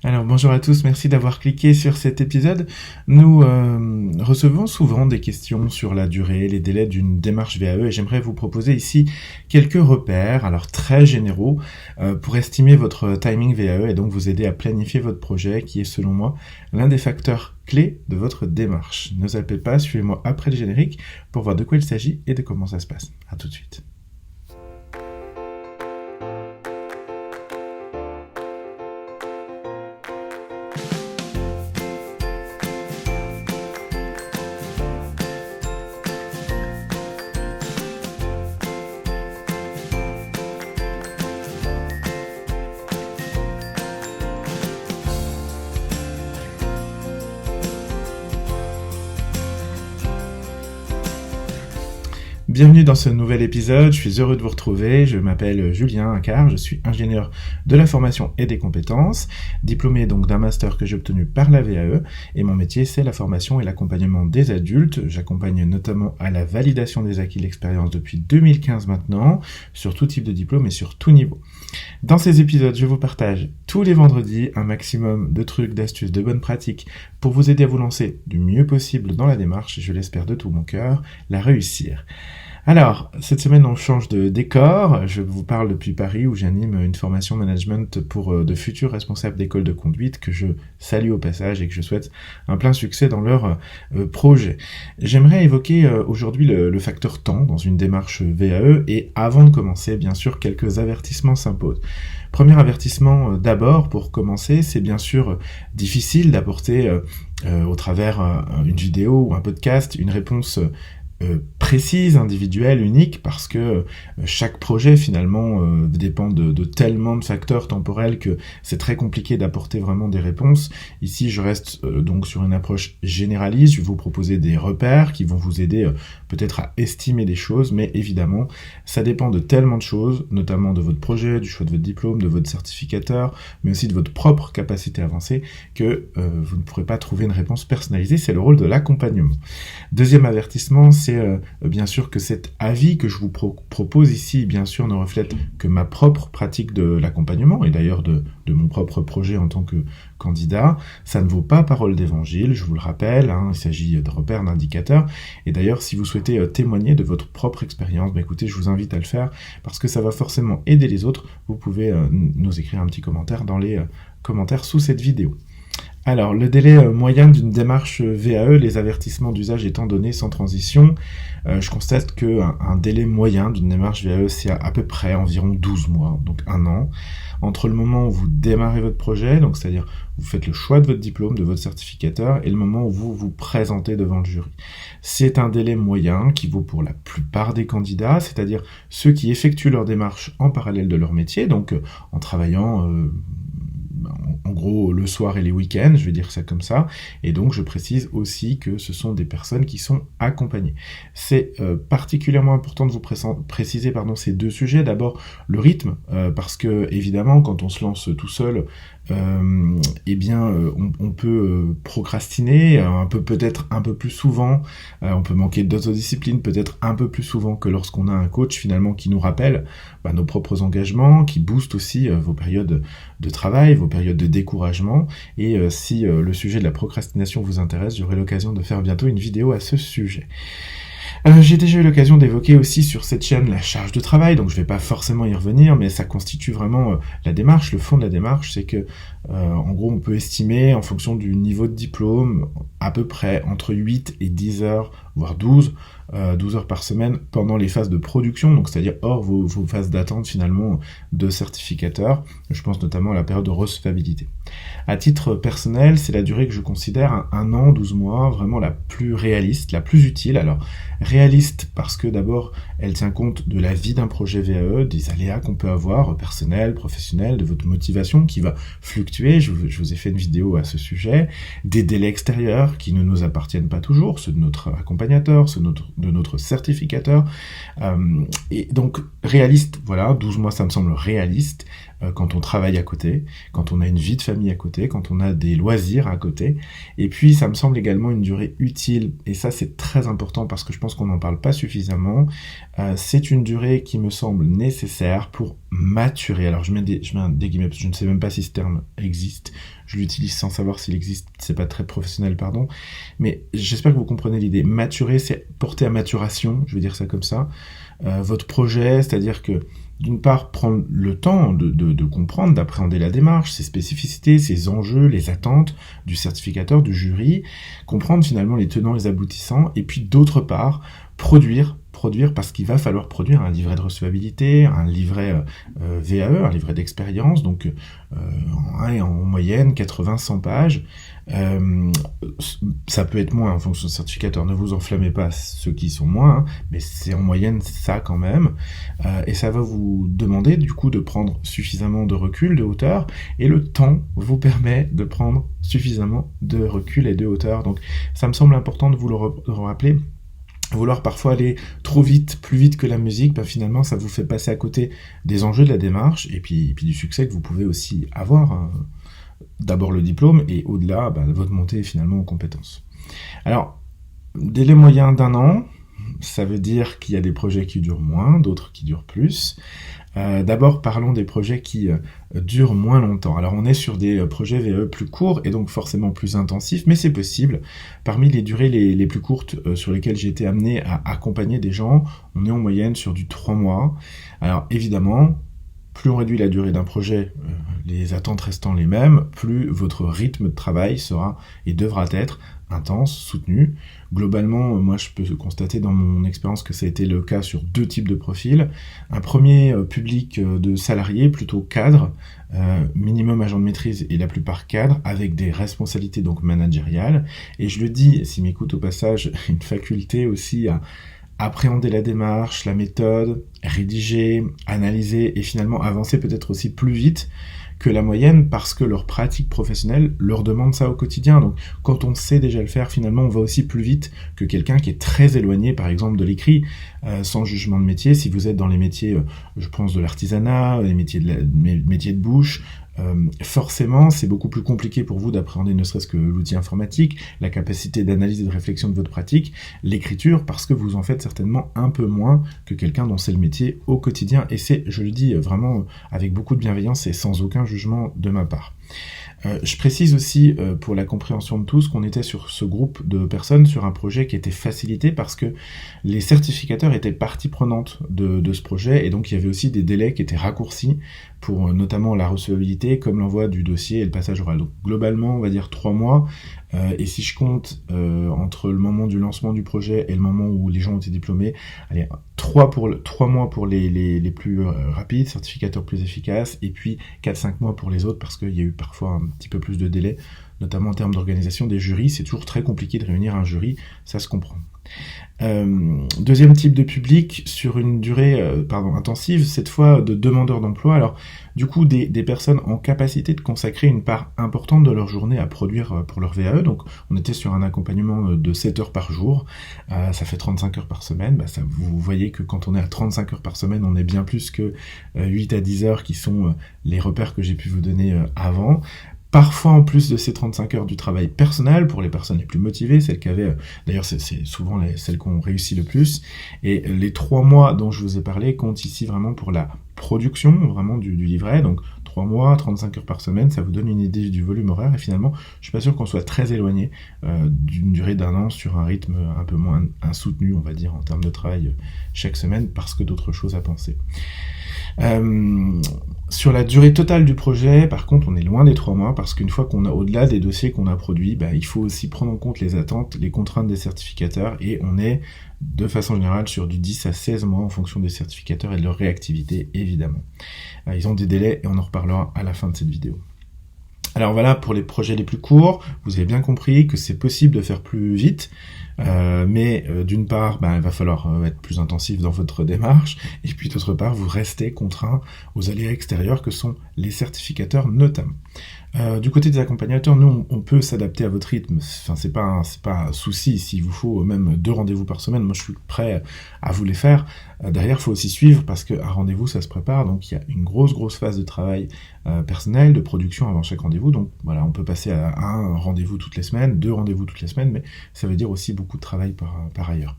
Alors bonjour à tous, merci d'avoir cliqué sur cet épisode. Nous recevons souvent des questions sur la durée, les délais d'une démarche VAE et j'aimerais vous proposer ici quelques repères, alors très généraux, pour estimer votre timing VAE et donc vous aider à planifier votre projet qui est selon moi l'un des facteurs clés de votre démarche. Ne zappez pas, suivez-moi après le générique pour voir de quoi il s'agit et de comment ça se passe. À tout de suite. Bienvenue dans ce nouvel épisode, je suis heureux de vous retrouver, je m'appelle Julien Incart, je suis ingénieur de la formation et des compétences, diplômé donc d'un master que j'ai obtenu par la VAE, et mon métier c'est la formation et l'accompagnement des adultes. J'accompagne notamment à la validation des acquis de l'expérience depuis 2015 maintenant, sur tout type de diplôme et sur tout niveau. Dans ces épisodes, je vous partage tous les vendredis un maximum de trucs, d'astuces, de bonnes pratiques pour vous aider à vous lancer du mieux possible dans la démarche, et je l'espère de tout mon cœur, la réussir. Alors, cette semaine, on change de décor. Je vous parle depuis Paris où j'anime une formation management pour de futurs responsables d'école de conduite que je salue au passage et que je souhaite un plein succès dans leur projet. J'aimerais évoquer aujourd'hui le facteur temps dans une démarche VAE et avant de commencer, bien sûr, quelques avertissements s'imposent. Premier avertissement d'abord pour commencer, c'est bien sûr difficile d'apporter au travers une vidéo ou un podcast une réponse précise, individuelle, unique, parce que chaque projet finalement dépend de tellement de facteurs temporels que c'est très compliqué d'apporter vraiment des réponses. Ici, je reste donc sur une approche généraliste, je vais vous proposer des repères qui vont vous aider peut-être à estimer les choses, mais évidemment, ça dépend de tellement de choses, notamment de votre projet, du choix de votre diplôme, de votre certificateur, mais aussi de votre propre capacité avancée, que vous ne pourrez pas trouver une réponse personnalisée, c'est le rôle de l'accompagnement. Deuxième avertissement, c'est bien sûr que cet avis que je vous propose ici, bien sûr, ne reflète que ma propre pratique de l'accompagnement, et d'ailleurs de mon propre projet en tant que candidat. Ça ne vaut pas parole d'évangile, je vous le rappelle, il s'agit de repères, d'indicateurs, et d'ailleurs, si vous souhaitez témoigner de votre propre expérience, écoutez, je vous invite à le faire, parce que ça va forcément aider les autres. Vous pouvez nous écrire un petit commentaire dans les commentaires sous cette vidéo. Alors, le délai moyen d'une démarche VAE, les avertissements d'usage étant donnés sans transition, je constate qu'un délai moyen d'une démarche VAE, c'est à peu près environ 12 mois, donc 1 an, entre le moment où vous démarrez votre projet, donc c'est-à-dire vous faites le choix de votre diplôme, de votre certificateur, et le moment où vous vous présentez devant le jury. C'est un délai moyen qui vaut pour la plupart des candidats, c'est-à-dire ceux qui effectuent leur démarche en parallèle de leur métier, donc en travaillant en gros le soir et les week-ends, je vais dire ça comme ça, et donc je précise aussi que ce sont des personnes qui sont accompagnées. C'est particulièrement important de vous préciser ces deux sujets. D'abord le rythme, parce que évidemment quand on se lance tout seul, on peut procrastiner, peut-être un peu plus souvent, on peut manquer d'autodiscipline peut-être un peu plus souvent que lorsqu'on a un coach finalement qui nous rappelle nos propres engagements, qui booste aussi vos périodes de travail, vos périodes de découragement, et si le sujet de la procrastination vous intéresse, j'aurai l'occasion de faire bientôt une vidéo à ce sujet. J'ai déjà eu l'occasion d'évoquer aussi sur cette chaîne la charge de travail, donc je vais pas forcément y revenir, mais ça constitue vraiment la démarche. Le fond de la démarche, c'est que en gros on peut estimer en fonction du niveau de diplôme à peu près entre 8 et 10 heures, voire 12 heures par semaine pendant les phases de production, donc c'est-à-dire hors vos phases d'attente finalement de certificateur. Je pense notamment à la période de recevabilité. À titre personnel, c'est la durée que je considère 1 an, 12 mois, vraiment la plus réaliste, la plus utile. Alors, réaliste parce que d'abord, elle tient compte de la vie d'un projet VAE, des aléas qu'on peut avoir, personnels, professionnels, de votre motivation qui va fluctuer. Je vous ai fait une vidéo à ce sujet. Des délais extérieurs qui ne nous appartiennent pas toujours, ceux de notre accompagnateur, ceux de notre certificateur. Et donc, réaliste, voilà, 12 mois, ça me semble réaliste. quand on travaille à côté, quand on a une vie de famille à côté, quand on a des loisirs à côté. Et puis, ça me semble également une durée utile, et ça c'est très important parce que je pense qu'on n'en parle pas suffisamment. C'est une durée qui me semble nécessaire pour maturer. Alors je mets des guillemets, parce que je ne sais même pas si ce terme existe. Je l'utilise sans savoir s'il existe, c'est pas très professionnel, pardon. Mais j'espère que vous comprenez l'idée. Maturer, c'est porter à maturation, je vais dire ça comme ça, votre projet, c'est-à-dire que d'une part, prendre le temps de comprendre, d'appréhender la démarche, ses spécificités, ses enjeux, les attentes du certificateur, du jury, comprendre finalement les tenants, les aboutissants, et puis d'autre part, produire parce qu'il va falloir produire un livret de recevabilité, un livret VAE, un livret d'expérience, donc en moyenne 80-100 pages. Ça peut être moins en fonction du certificateur, ne vous enflammez pas ceux qui sont moins, hein, mais c'est en moyenne ça quand même, et ça va vous demander du coup de prendre suffisamment de recul, de hauteur, et le temps vous permet de prendre suffisamment de recul et de hauteur, donc ça me semble important de vous le rappeler. Vouloir parfois aller trop vite, plus vite que la musique, finalement ça vous fait passer à côté des enjeux de la démarche et puis du succès que vous pouvez aussi avoir. Hein. D'abord le diplôme et au-delà, votre montée finalement en compétences. Alors, délai moyen d'1 an, ça veut dire qu'il y a des projets qui durent moins, d'autres qui durent plus. D'abord, parlons des projets qui durent moins longtemps. Alors, on est sur des projets VE plus courts et donc forcément plus intensifs, mais c'est possible. Parmi les durées les plus courtes sur lesquelles j'ai été amené à accompagner des gens, on est en moyenne sur du 3 mois. Alors, évidemment, plus on réduit la durée d'un projet, les attentes restant les mêmes, plus votre rythme de travail sera et devra être intense, soutenu. Globalement, moi je peux constater dans mon expérience que ça a été le cas sur 2 types de profils. Un premier public de salariés, plutôt cadres, minimum agent de maîtrise et la plupart cadres, avec des responsabilités donc managériales. Et je le dis, s'ils m'écoutent au passage, une faculté aussi à appréhender la démarche, la méthode, rédiger, analyser et finalement avancer peut-être aussi plus vite que la moyenne parce que leur pratique professionnelle leur demande ça au quotidien. Donc quand on sait déjà le faire, finalement on va aussi plus vite que quelqu'un qui est très éloigné par exemple de l'écrit, sans jugement de métier. Si vous êtes dans les métiers, je pense de l'artisanat, les métiers de bouche, forcément c'est beaucoup plus compliqué pour vous d'appréhender ne serait-ce que l'outil informatique, la capacité d'analyse et de réflexion de votre pratique, l'écriture, parce que vous en faites certainement un peu moins que quelqu'un dont c'est le métier au quotidien, et c'est, je le dis vraiment avec beaucoup de bienveillance et sans aucun jugement de ma part. Je précise aussi pour la compréhension de tous qu'on était sur ce groupe de personnes sur un projet qui était facilité parce que les certificateurs étaient partie prenante de ce projet et donc il y avait aussi des délais qui étaient raccourcis pour notamment la recevabilité comme l'envoi du dossier et le passage oral. Donc globalement on va dire 3 mois et si je compte entre le moment du lancement du projet et le moment où les gens ont été diplômés, allez, 3 mois pour les plus rapides, certificateurs plus efficaces, et puis 4-5 mois pour les autres parce qu'il y a eu parfois un petit peu plus de délai, notamment en termes d'organisation des jurys. C'est toujours très compliqué de réunir un jury, ça se comprend. Deuxième type de public sur une durée intensive, cette fois de demandeurs d'emploi. Alors du coup des personnes en capacité de consacrer une part importante de leur journée à produire pour leur VAE. Donc on était sur un accompagnement de 7 heures par jour, ça fait 35 heures par semaine. Vous voyez que quand on est à 35 heures par semaine, on est bien plus que 8 à 10 heures qui sont les repères que j'ai pu vous donner avant. Parfois, en plus de ces 35 heures du travail personnel, pour les personnes les plus motivées, celles qui avaient, d'ailleurs c'est souvent celles qui ont réussi le plus, et les 3 mois dont je vous ai parlé comptent ici vraiment pour la production, vraiment du livret, donc 3 mois, 35 heures par semaine, ça vous donne une idée du volume horaire, et finalement, je suis pas sûr qu'on soit très éloigné d'une durée d'1 an sur un rythme un peu moins insoutenu, on va dire, en termes de travail chaque semaine, parce que d'autres choses à penser. Sur la durée totale du projet, par contre, on est loin des 3 mois, parce qu'une fois qu'on a au-delà des dossiers qu'on a produits, il faut aussi prendre en compte les attentes, les contraintes des certificateurs, et on est de façon générale sur du 10 à 16 mois en fonction des certificateurs et de leur réactivité, évidemment. Ils ont des délais, et on en reparlera à la fin de cette vidéo. Alors voilà, pour les projets les plus courts, vous avez bien compris que c'est possible de faire plus vite, mais d'une part, il va falloir être plus intensif dans votre démarche, et puis d'autre part, vous restez contraint aux aléas extérieurs que sont les certificateurs notamment. Du côté des accompagnateurs, nous, on peut s'adapter à votre rythme. Enfin, c'est pas un souci. S'il vous faut même 2 rendez-vous par semaine, moi, je suis prêt à vous les faire. Derrière, il faut aussi suivre parce qu'un rendez-vous, ça se prépare. Donc, il y a une grosse phase de travail personnel, de production avant chaque rendez-vous. Donc, voilà, on peut passer à un rendez-vous toutes les semaines, 2 rendez-vous toutes les semaines, mais ça veut dire aussi beaucoup de travail par ailleurs.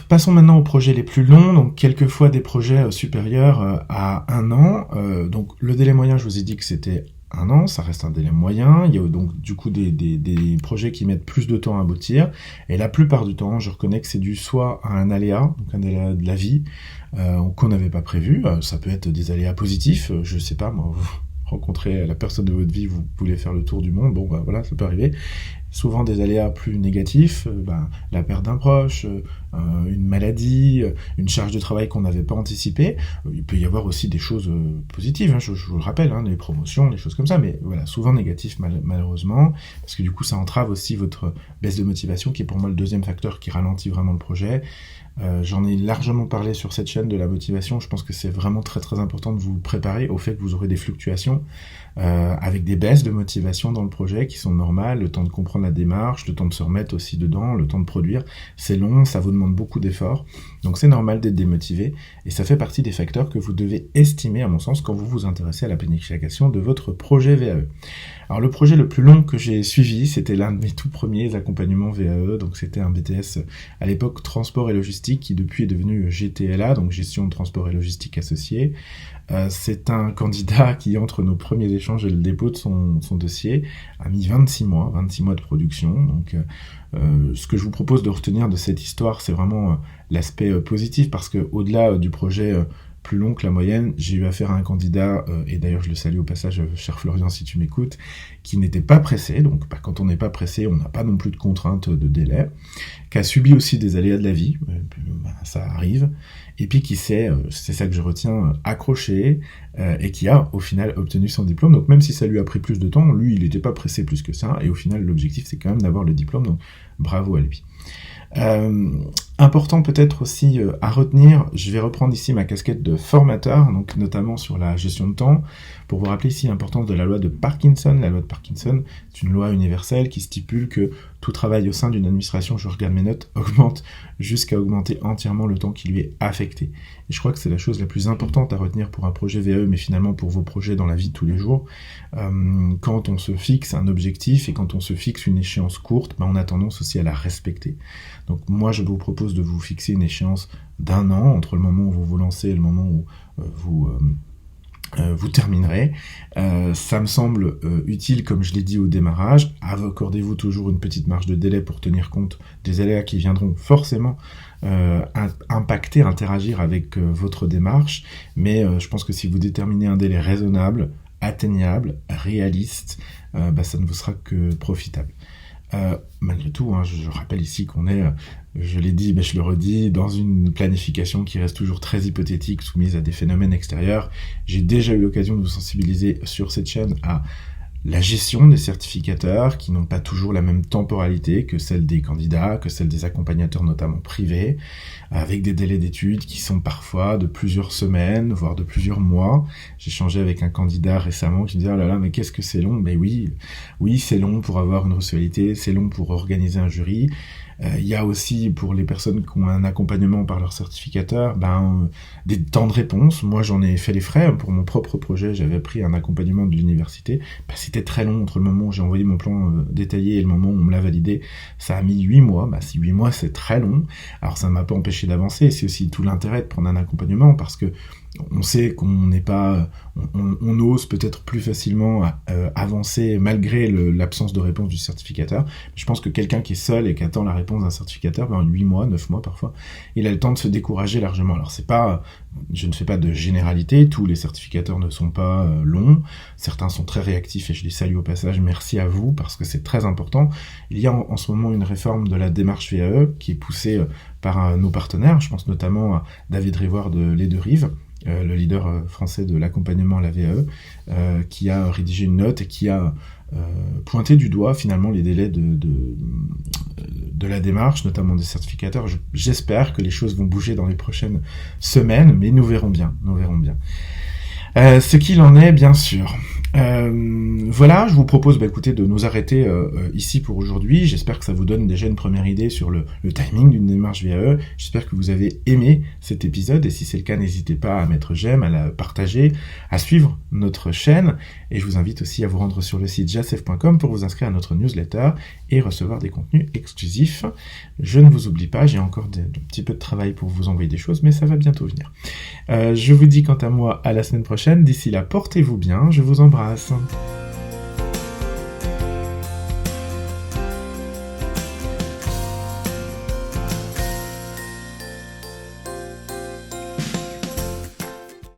Passons maintenant aux projets les plus longs, donc quelquefois des projets supérieurs à 1 an. Donc le délai moyen, je vous ai dit que c'était 1 an, ça reste un délai moyen. Il y a donc du coup des projets qui mettent plus de temps à aboutir. Et la plupart du temps, je reconnais que c'est dû soit à un aléa, donc un aléa de la vie, qu'on n'avait pas prévu. Ça peut être des aléas positifs, je sais pas moi. Vous rencontrez la personne de votre vie, vous voulez faire le tour du monde, bon bah voilà, ça peut arriver. Souvent des aléas plus négatifs, la perte d'un proche, une maladie, une charge de travail qu'on n'avait pas anticipée. Il peut y avoir aussi des choses positives, je vous le rappelle, des promotions, des choses comme ça, mais voilà, souvent négatifs malheureusement, parce que du coup ça entrave aussi votre baisse de motivation, qui est pour moi le deuxième facteur qui ralentit vraiment le projet. J'en ai largement parlé sur cette chaîne de la motivation. Je pense que c'est vraiment très important de vous préparer au fait que vous aurez des fluctuations avec des baisses de motivation dans le projet qui sont normales, le temps de comprendre la démarche, le temps de se remettre aussi dedans, le temps de produire, c'est long, ça vous demande beaucoup d'efforts, donc c'est normal d'être démotivé, et ça fait partie des facteurs que vous devez estimer à mon sens quand vous vous intéressez à la planification de votre projet VAE. Alors le projet le plus long que j'ai suivi, c'était l'un de mes tout premiers accompagnements VAE, donc c'était un BTS à l'époque transport et logistique, qui depuis est devenu GTLA, donc gestion de transport et logistique associée. C'est un candidat qui, entre nos premiers échanges et le dépôt de son dossier, a mis 26 mois de production. Donc, ce que je vous propose de retenir de cette histoire, c'est vraiment l'aspect positif, parce que au-delà du projet plus long que la moyenne, j'ai eu affaire à un candidat, et d'ailleurs je le salue au passage, cher Florian, si tu m'écoutes, qui n'était pas pressé. Donc quand on n'est pas pressé, on n'a pas non plus de contraintes de délai, qui a subi aussi des aléas de la vie, ça arrive, et puis qui s'est, c'est ça que je retiens, accroché, et qui a au final obtenu son diplôme. Donc même si ça lui a pris plus de temps, lui il n'était pas pressé plus que ça, et au final l'objectif c'est quand même d'avoir le diplôme, donc bravo à lui. Important peut-être aussi à retenir, je vais reprendre ici ma casquette de formateur, donc notamment sur la gestion de temps, pour vous rappeler ici l'importance de la loi de Parkinson. La loi de Parkinson, c'est une loi universelle qui stipule que tout travail au sein d'une administration, je regarde mes notes, augmente jusqu'à augmenter entièrement le temps qui lui est affecté. Et je crois que c'est la chose la plus importante à retenir pour un projet VAE, mais finalement pour vos projets dans la vie de tous les jours. Quand on se fixe un objectif et quand on se fixe une échéance courte, on a tendance aussi à la respecter. Donc moi je vous propose de vous fixer une échéance d'1 an, entre le moment où vous vous lancez et le moment où vous terminerez. Ça me semble utile, comme je l'ai dit au démarrage. Accordez-vous toujours une petite marge de délai pour tenir compte des aléas qui viendront forcément impacter, interagir avec votre démarche. Mais je pense que si vous déterminez un délai raisonnable, atteignable, réaliste, ça ne vous sera que profitable. Malgré tout, je rappelle ici qu'on est, je l'ai dit, mais je le redis, dans une planification qui reste toujours très hypothétique, soumise à des phénomènes extérieurs. J'ai déjà eu l'occasion de vous sensibiliser sur cette chaîne à la gestion des certificateurs qui n'ont pas toujours la même temporalité que celle des candidats, que celle des accompagnateurs notamment privés, avec des délais d'études qui sont parfois de plusieurs semaines, voire de plusieurs mois. J'ai échangé avec un candidat récemment qui me disait « Oh là là, mais qu'est-ce que c'est long ?» Mais oui, c'est long pour avoir une recevabilité, c'est long pour organiser un jury. Il y a aussi, pour les personnes qui ont un accompagnement par leur certificateur, des temps de réponse. Moi, j'en ai fait les frais. Pour mon propre projet, j'avais pris un accompagnement de l'université. C'était très long entre le moment où j'ai envoyé mon plan détaillé et le moment où on me l'a validé. Ça a mis 8 mois. Si 8 mois, c'est très long. Alors, ça ne m'a pas empêché d'avancer. C'est aussi tout l'intérêt de prendre un accompagnement parce que on sait qu'on n'est pas, on ose peut-être plus facilement avancer malgré l'absence de réponse du certificateur. Je pense que quelqu'un qui est seul et qui attend la réponse d'un certificateur, 8 mois, 9 mois parfois, il a le temps de se décourager largement. Alors je ne fais pas de généralité, tous les certificateurs ne sont pas longs, certains sont très réactifs et je les salue au passage, merci à vous parce que c'est très important. Il y a en ce moment une réforme de la démarche VAE qui est poussée par nos partenaires, je pense notamment à David Rivoire de Les Deux Rives, le leader français de l'accompagnement à la VAE, qui a rédigé une note et qui a pointé du doigt finalement les délais de la démarche, notamment des certificateurs. J'espère que les choses vont bouger dans les prochaines semaines, mais nous verrons bien. Ce qu'il en est, bien sûr. Voilà, je vous propose écoutez, de nous arrêter ici pour aujourd'hui. J'espère que ça vous donne déjà une première idée sur le timing d'une démarche VAE. J'espère que vous avez aimé cet épisode, et si c'est le cas, n'hésitez pas à mettre j'aime, à la partager, à suivre notre chaîne, et je vous invite aussi à vous rendre sur le site jacef.com pour vous inscrire à notre newsletter et recevoir des contenus exclusifs. Je ne vous oublie pas, j'ai encore un petit peu de travail pour vous envoyer des choses, mais ça va bientôt venir. Je vous dis quant à moi à la semaine prochaine. D'ici là, portez-vous bien, je vous embrasse.